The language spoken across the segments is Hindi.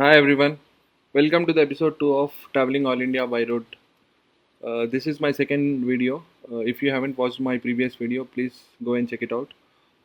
Hi everyone, welcome to the episode 2 of Traveling All India by Road. This is my second video. If you haven't watched my previous video, please go and check it out.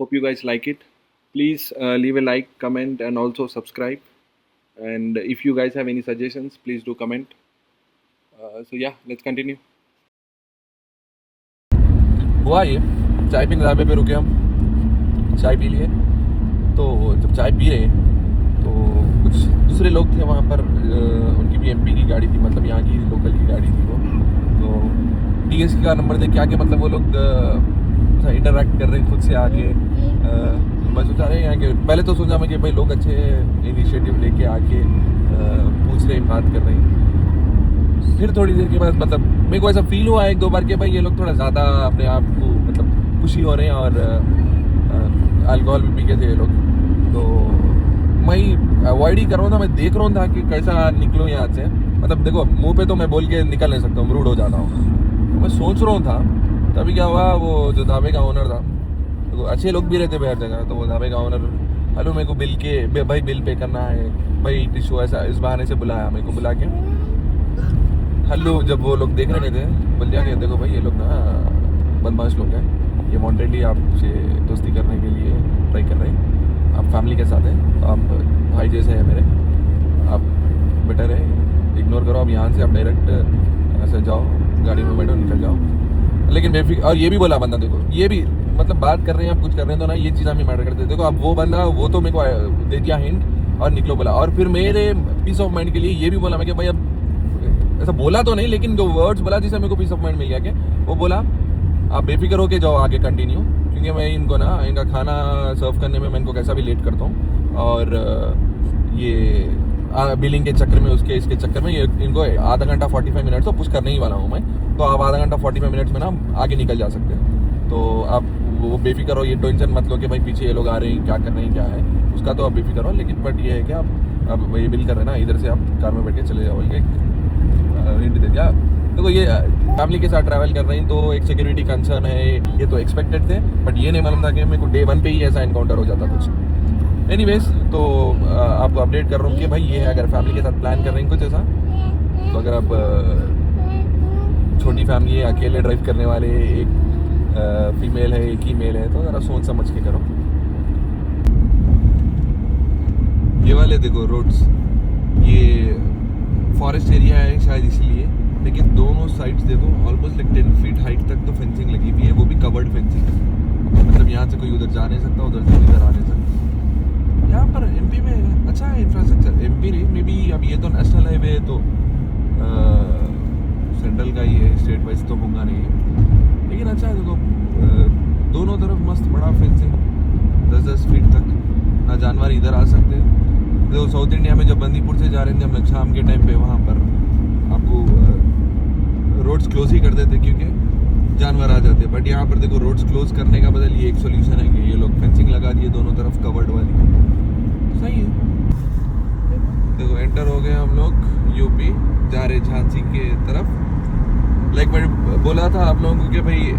Hope you guys like it. Please leave a like, comment, and also subscribe. And if you guys have any suggestions, please do comment. Let's continue. हुआ ये चाय पीने ढाबे पे रुके हम चाय पी लिए। तो जब चाय पी रहे तो कुछ दूसरे लोग थे वहाँ पर, उनकी भी एमपी की गाड़ी थी, मतलब यहाँ की लोकल की गाड़ी थी वो। तो टीएसके का नंबर देख के आके मतलब वो लोग इंटरेक्ट कर रहे हैं खुद से आके। मैं सोचा रहे यहाँ के, पहले तो सोचा मैं कि भाई लोग अच्छे इनिशिएटिव लेके आके पूछ रहे हैं, बात कर रहे हैं। फिर थोड़ी देर के बाद मतलब मेरे को ऐसा फील हुआ एक दो बार कि भाई ये लोग थोड़ा ज़्यादा अपने आप को मतलब खुशी हो रहे हैं और अल्कोहल भी पी के थे ये लोग। तो मैं अवॉइड ही कर रहा था, मैं देख रहा था कि कैसा निकलूँ यहाँ से। मतलब देखो मुंह पे तो मैं बोल के निकल नहीं सकता हूँ, रूड हो जाता हूँ। तो मैं सोच रहा था तभी क्या हुआ, वो जो ढाबे का ओनर था, तो अच्छे लोग भी रहते हर जगह। तो वो ढाबे का ओनर, हेलो मेरे को भाई बिल पे करना है भाई, टिश्यू, ऐसा इस बहाने से बुलाया मेरे को, बुला के हेलो। जब वो लोग देख रहे थे बोल दिया कि देखो भाई ये लोग ना बदमाश लोग हैं, ये वांटेडली आपसे दोस्ती करने के लिए ट्राई कर रहे हैं। आप फैमिली के साथ हैं तो आप भाई जैसे हैं मेरे, आप बेटर है इग्नोर करो। आप यहाँ से आप डायरेक्ट ऐसे जाओ, गाड़ी में बैठो, निकल जाओ। लेकिन बेफिक्र, और ये भी बोला बंदा, देखो ये भी मतलब बात कर रहे हैं आप, कुछ कर रहे हैं तो ना ये चीज़ हमें मैटर करते हैं। देखो अब वो बंदा, वो तो मेरे को दे दिया हिंट और निकलो बोला, और फिर मेरे पीस ऑफ माइंड के लिए ये भी बोला मैं कि भाई अब ऐसा बोला तो नहीं, लेकिन जो वर्ड्स बोला जिससे मेरे को पीस ऑफ माइंड मिल गया कि वो बोला आप बेफिक्र होके जाओ आगे कंटिन्यू, क्योंकि मैं इनको ना इनका खाना सर्व करने में मैं इनको कैसा भी लेट करता हूँ। और ये बिलिंग के चक्कर में, उसके इसके चक्कर में ये इनको आधा घंटा 45 मिनट तो पुश करने ही वाला हूँ मैं। तो आप आधा घंटा 45 मिनट्स में ना आगे निकल जा सकते हैं। तो आप वो बेफिक्र हो, ये टेंशन मत लो कि भाई पीछे ये लोग आ रहे हैं, क्या कर रहे हैं, क्या है उसका, तो आप बेफिक्र हो। लेकिन बट ये है कि आप ये बिल कर रहे हैं ना, इधर से आप कार में बैठ के चले जाओगे, हिंट दे दिया। देखो ये फैमिली के साथ ट्रैवल कर रही तो एक सिक्योरिटी कंसर्न है, ये तो एक्सपेक्टेड थे, बट ये नहीं मालूम था कि मेरे को डे 1 पे ही ऐसा इनकाउंटर हो जाता कुछ। एनीवेज, तो आपको अपडेट कर रहा हूँ कि भाई ये है, अगर फैमिली के साथ प्लान कर रहे हैं कुछ ऐसा, तो अगर आप छोटी फैमिली है, अकेले ड्राइव करने वाले, एक फीमेल है एक ही मेल है, तो ज़रा सोच समझ के करो। ये वाले देखो रोड्स, ये फॉरेस्ट एरिया है शायद इसीलिए, लेकिन दोनों साइड्स देखो ऑलमोस्ट लाइक 10 फीट हाइट तक तो फेंसिंग लगी हुई है, वो भी कवर्ड फेंसिंग। मतलब यहाँ से कोई उधर जा नहीं सकता, उधर से इधर आ नहीं सकता। यहाँ पर एमपी में अच्छा है इंफ्रास्ट्रक्चर, एमपी नहीं मे बी, अब ये तो नेशनल हाईवे है तो सेंट्रल का ही है, स्टेट वाइज तो होगा नहीं है, लेकिन अच्छा है। देखो दोनों तरफ मस्त बड़ा फेंसिंग, 10-10 फीट तक, ना जानवर इधर आ सकते। देखो साउथ इंडिया में जब बंदीपुर से जा रहे थे हम लोग शाम के टाइम पे, वहाँ पर आपको रोड्स क्लोज ही कर देते क्योंकि जानवर आ जाते। बट यहाँ पर देखो रोड्स क्लोज करने का बदल ये एक सोल्यूशन है कि ये लोग फेंसिंग लगा दिए दोनों तरफ कवर्ड वाली, सही है। देखो एंटर हो गए हम लोग यूपी, जा रहे झांसी के तरफ। लाइक मैं बोला था आप लोगों को कि भाई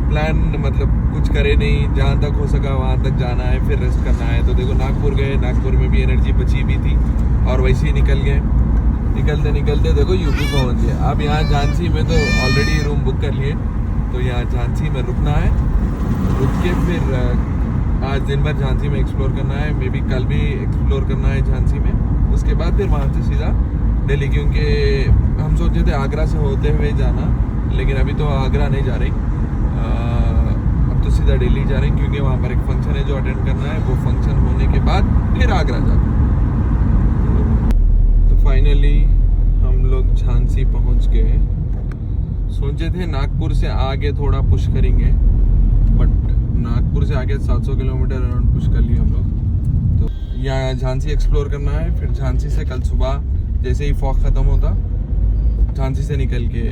प्लान मतलब कुछ करे नहीं, जहाँ तक हो सका वहाँ तक जाना है, फिर रेस्ट करना है। तो देखो नागपुर गए, नागपुर में भी एनर्जी बची भी थी और वैसे ही निकल गए। निकलते निकलते देखो यूपी पहुँच गए। अब यहाँ झांसी में तो ऑलरेडी रूम बुक कर लिए, तो यहाँ झांसी में रुकना है। रुक के फिर आज दिन भर झांसी में एक्सप्लोर करना है, मे बी कल भी एक्सप्लोर करना है झांसी में। उसके बाद फिर वहाँ से सीधा दिल्ली, क्योंकि हम सोचे थे आगरा से होते हुए जाना, लेकिन अभी तो आगरा नहीं जा रही, अब तो सीधा दिल्ली जा रहे हैं, क्योंकि वहाँ पर एक फंक्शन है जो अटेंड करना है। वो फंक्शन होने के बाद फिर आगरा जाना। तो फाइनली हम लोग झांसी पहुँच गए। सोचे थे नागपुर से आगे थोड़ा पुश करेंगे, बट नागपुर से आगे 700 किलोमीटर अराउंड पुश कर लिए हम लोग। तो यहाँ झांसी एक्सप्लोर करना है, फिर झांसी से कल सुबह जैसे ही फॉग ख़त्म होता, झांसी से निकल के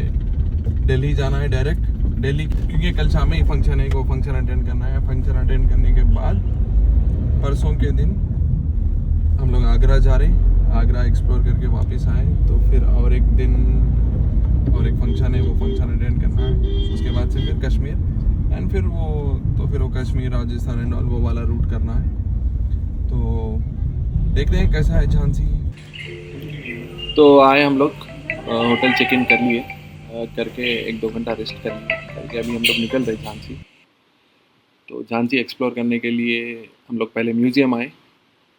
दिल्ली जाना है डायरेक्ट दिल्ली, क्योंकि कल शाम में ही फंक्शन है, वो फंक्शन अटेंड करना है। फंक्शन अटेंड करने के बाद परसों के दिन हम लोग आगरा जा रहे हैं, आगरा एक्सप्लोर करके वापस आए, तो फिर और एक दिन और एक फंक्शन है, वो फंक्शन अटेंड करना है। उसके बाद से फिर कश्मीर, एंड फिर वो कश्मीर, राजस्थान एंड ऑल वो वाला रूट करना है। तो देखते हैं कैसा है झांसी। तो आए हम लोग, होटल चेक इन कर लिए, करके 1-2 घंटा रेस्ट कर लिए, करके अभी हम लोग निकल रहे झांसी। तो झांसी एक्सप्लोर करने के लिए हम लोग पहले म्यूज़ियम आए।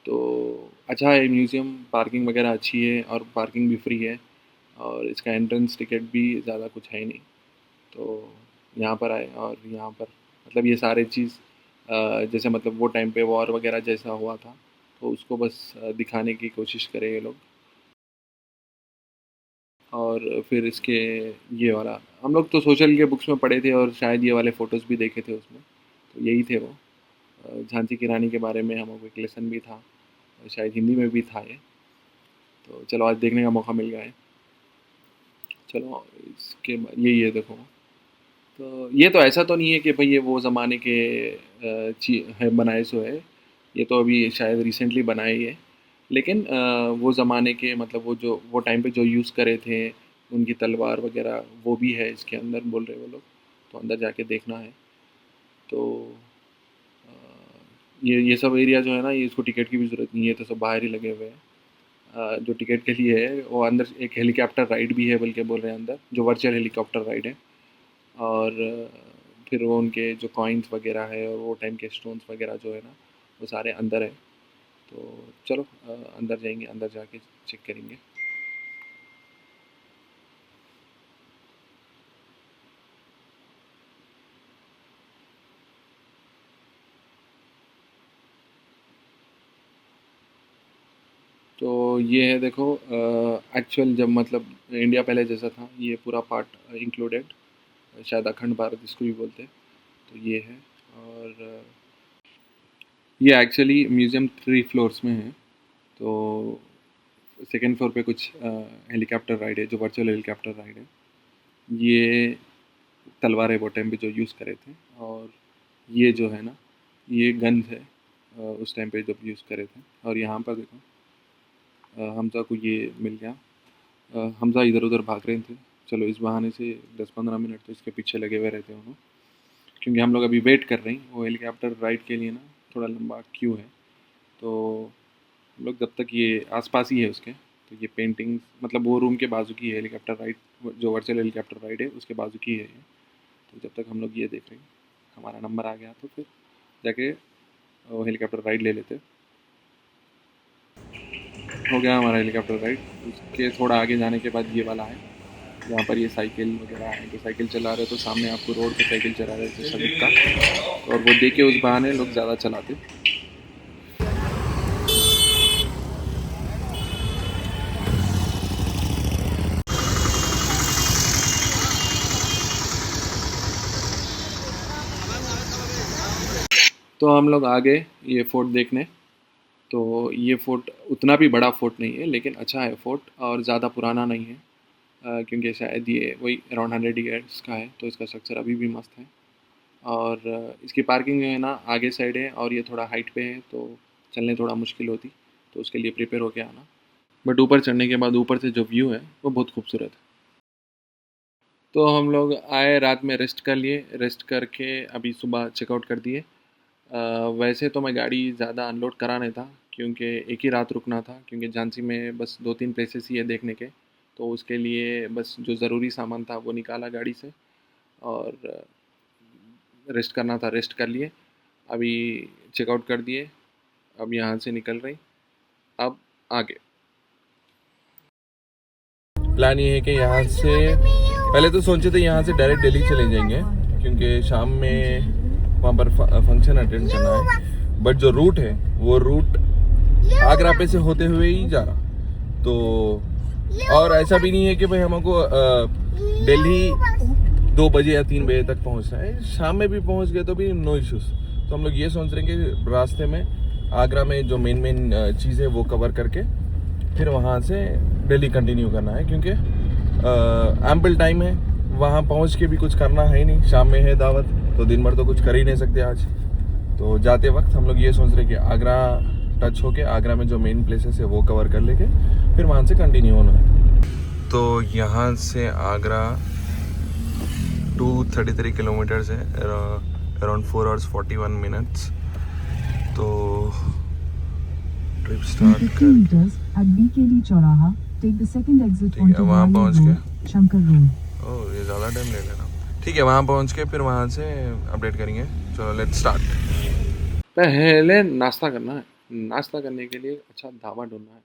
तो अच्छा है म्यूज़ियम, पार्किंग वगैरह अच्छी है और पार्किंग भी फ्री है, और इसका एंट्रेंस टिकट भी ज़्यादा कुछ है नहीं। तो यहाँ पर आए और यहाँ पर मतलब ये सारे चीज़ जैसे मतलब वो टाइम पे वॉर वगैरह जैसा हुआ था, तो उसको बस दिखाने की कोशिश करें ये लोग। और फिर इसके ये वाला हम लोग तो सोशल के बुक्स में पढ़े थे और शायद ये वाले फ़ोटोज़ भी देखे थे उसमें, तो यही थे वो। झांसी की रानी के बारे में हमको एक लेसन भी था, शायद हिंदी में भी था ये। तो चलो आज देखने का मौका मिल गया है। चलो इसके यही है देखो। तो ये तो ऐसा तो नहीं है कि भाई ये वो ज़माने के है बनाए सो है, ये तो अभी शायद रिसेंटली बनाए ही है। लेकिन वो ज़माने के मतलब वो टाइम पे जो यूज़ करे थे, उनकी तलवार वगैरह वो भी है इसके अंदर बोल रहे वो लोग। तो अंदर जाके देखना है। तो अ, ये सब एरिया जो है ना, ये इसको टिकट की भी ज़रूरत नहीं है, तो सब बाहर ही लगे हुए हैं। जो टिकट के लिए है वो अंदर एक हेलीकॉप्टर राइड भी है, बल्कि बोल रहे हैं अंदर, जो वर्चुअल हेलीकॉप्टर राइड है। और फिर वो उनके जो कॉइन्स वगैरह है और वो टाइम के स्टोन्स वगैरह जो है ना, वो सारे अंदर है। तो चलो अंदर जाएंगे, अंदर जाके चेक करेंगे। तो ये है देखो, एक्चुअल जब मतलब इंडिया पहले जैसा था, ये पूरा पार्ट इंक्लूडेड, शायद अखंड भारत इसको भी बोलते हैं। तो ये है। और ये एक्चुअली म्यूज़ियम 3 फ्लोर्स में है। तो सेकेंड फ्लोर पे कुछ हेलीकॉप्टर राइड है, जो वर्चुअल हेलीकॉप्टर राइड है। ये तलवार है वो टाइम पे जो यूज़ करे थे। और ये जो है ना, ये गन्स है, उस टाइम पे जब यूज़ करे थे। और यहाँ पर देखो, हमज़ा को ये मिल गया। हमज़ा इधर उधर भाग रहे थे। चलो इस बहाने से 10-15 मिनट तो इसके पीछे लगे हुए रहते हैं, क्योंकि हम लोग अभी वेट कर रहे हैं वो हेलीकॉप्टर राइड के लिए ना, थोड़ा लंबा क्यू है। तो हम लोग जब तक ये आसपास ही है उसके, तो ये पेंटिंग्स मतलब वो रूम के बाजू की है हेलीकॉप्टर राइड, जो वर्चुअल हेलीकॉप्टर राइड है उसके बाजू की है ये। तो जब तक हम लोग ये देख रहे हैं, हमारा नंबर आ गया तो फिर जाके वो हेलीकॉप्टर राइड ले लेते। हो गया हमारा हेलीकॉप्टर राइड। उसके थोड़ा आगे जाने के बाद ये वाला है, जहाँ पर ये साइकिल वगैरह है। तो साइकिल चला रहे तो सामने आपको रोड पे साइकिल चला रहे थे सभी का, और वो देखे उस बहाने लोग ज़्यादा चलाते। तो हम लोग आ गए ये फ़ोर्ट देखने। तो ये फ़ोर्ट उतना भी बड़ा फ़ोर्ट नहीं है, लेकिन अच्छा है फ़ोर्ट, और ज़्यादा पुराना नहीं है। क्योंकि शायद ये वही अराउंड 100 ईयर्स का है, तो इसका स्ट्रक्चर अभी भी मस्त है। और इसकी पार्किंग जो है ना आगे साइड है, और ये थोड़ा हाइट पे है, तो चलने थोड़ा मुश्किल होती, तो उसके लिए प्रिपेयर होके आना। बट ऊपर चढ़ने के बाद ऊपर से जो व्यू है वो बहुत खूबसूरत है। तो हम लोग आए, रात में रेस्ट कर लिए, रेस्ट करके अभी सुबह चेकआउट कर दिए। वैसे तो मैं गाड़ी ज़्यादा अनलोड करा नहीं था, क्योंकि एक ही रात रुकना था, क्योंकि झांसी में बस 2-3 प्लेसेस ही है देखने के। तो उसके लिए बस जो ज़रूरी सामान था वो निकाला गाड़ी से, और रेस्ट करना था रेस्ट कर लिए। अभी चेकआउट कर दिए, अब यहाँ से निकल रही, अब आगे प्लान ये है कि यहाँ से पहले तो सोचे थे यहाँ से डायरेक्ट दिल्ली चले जाएंगे, क्योंकि शाम में वहाँ पर फंक्शन अटेंड करना है। बट जो रूट है वो रूट आगरा पे से होते हुए ही जा रहा। तो और ऐसा भी नहीं है कि भाई हमको दिल्ली 2 बजे या 3 बजे तक पहुँचना है, शाम में भी पहुँच गए तो भी नो इश्यूज। तो हम लोग ये सोच रहे हैं कि रास्ते में आगरा में जो मेन चीज़ है वो कवर करके फिर वहाँ से दिल्ली कंटिन्यू करना है, क्योंकि एम्पल टाइम है, वहाँ पहुँच के भी कुछ करना है ही नहीं। शाम में है दावत, तो दिन भर तो कुछ कर ही नहीं सकते आज। तो जाते वक्त हम लोग ये सोच रहे कि आगरा टच होके आगरा में जो मेन प्लेसेस है वो कवर कर लेके फिर वहाँ से कंटिन्यू होना है। तो यहाँ से आगरा 233 किलोमीटर्स है, अराउंड 4 hours 41 minutes। तो ट्रिप स्टार्ट 50 कर meters at BKD चौराहा, take the second exit ठीक है, onto वहाँ Gwalior पहुँच Road, शंकर रोड। ओह ये ज़्यादा टाइम ले लेना। ठीक है, वहाँ पहुँच के फिर वहाँ से अपडेट करेंगे। चलो लेट्स स्टार्ट। पहले नाश्ता करना है। नाश्ता करने के लिए अच्छा ढाबा ढूंढना है।